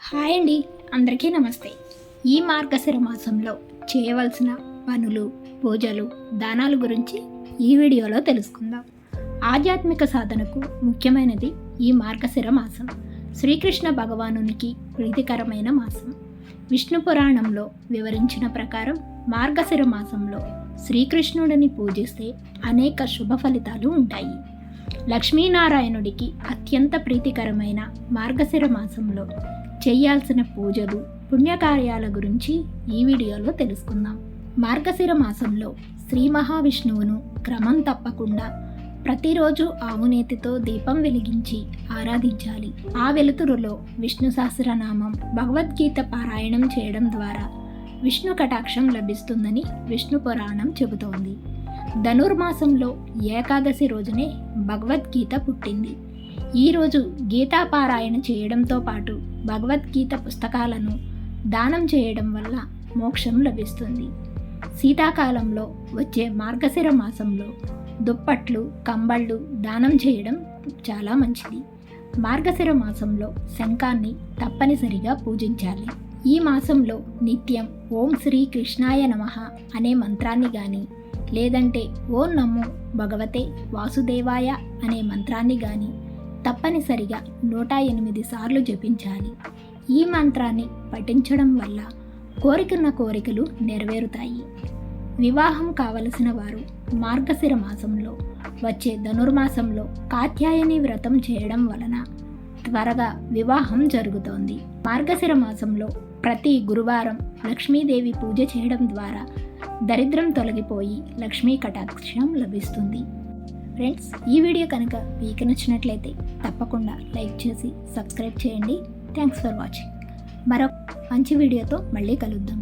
Hi అండి, అందరికీ నమస్తే. ఈ మార్గశిర మాసంలో చేయవలసిన పనులు, పూజలు, దానాల గురించి ఈ వీడియోలో తెలుసుకుందాం. ఆధ్యాత్మిక సాధనకు ముఖ్యమైనది ఈ మార్గశిర మాసం. శ్రీకృష్ణ భగవానునికి ప్రీతికరమైన మాసం. విష్ణు పురాణంలో వివరించిన ప్రకారం మార్గశిర మాసంలో శ్రీకృష్ణుడిని పూజిస్తే అనేక శుభ ఫలితాలు ఉంటాయి. లక్ష్మీనారాయణుడికి అత్యంత ప్రీతికరమైన మార్గశిర మాసంలో చేయాల్సిన పూజలు, పుణ్యకార్యాల గురించి ఈ వీడియోలో తెలుసుకుందాం. మార్గశిర మాసంలో శ్రీ మహావిష్ణువును క్రమం తప్పకుండా ప్రతిరోజు ఆవునేతితో దీపం వెలిగించి ఆరాధించాలి. ఆ వెలుతురులో విష్ణు సహస్రనామం, భగవద్గీత పారాయణం చేయడం ద్వారా విష్ణు కటాక్షం లభిస్తుందని విష్ణు పురాణం చెబుతోంది. ధనుర్మాసంలో ఏకాదశి రోజునే భగవద్గీత పుట్టింది. ఈరోజు గీతాపారాయణ చేయడంతో పాటు భగవద్గీత పుస్తకాలను దానం చేయడం వల్ల మోక్షం లభిస్తుంది. శీతాకాలంలో వచ్చే మార్గశిర మాసంలో దుప్పట్లు, కంబళ్ళు దానం చేయడం చాలా మంచిది. మార్గశిర మాసంలో శంఖాన్ని తప్పనిసరిగా పూజించాలి. ఈ మాసంలో నిత్యం ఓం శ్రీ కృష్ణాయ నమః అనే మంత్రాన్ని కానీ, లేదంటే ఓం నమో భగవతే వాసుదేవాయ అనే మంత్రాన్ని కానీ తప్పనిసరిగా 108 సార్లు జపించాలి. ఈ మంత్రాన్ని పఠించడం వల్ల కోరికున్న కోరికలు నెరవేరుతాయి. వివాహం కావలసిన వారు మార్గశిర మాసంలో వచ్చే ధనుర్మాసంలో కాత్యాయని వ్రతం చేయడం వలన త్వరగా వివాహం జరుగుతోంది. మార్గశిర మాసంలో ప్రతి గురువారం లక్ష్మీదేవి పూజ చేయడం ద్వారా దరిద్రం తొలగిపోయి లక్ష్మీ కటాక్షం లభిస్తుంది. ఫ్రెండ్స్, ఈ వీడియో కనుక మీకు నచ్చినట్లయితే తప్పకుండా లైక్ చేసి సబ్స్క్రైబ్ చేయండి. Thanks for watching. మరొక మంచి వీడియోతో మళ్ళీ కలుద్దాం.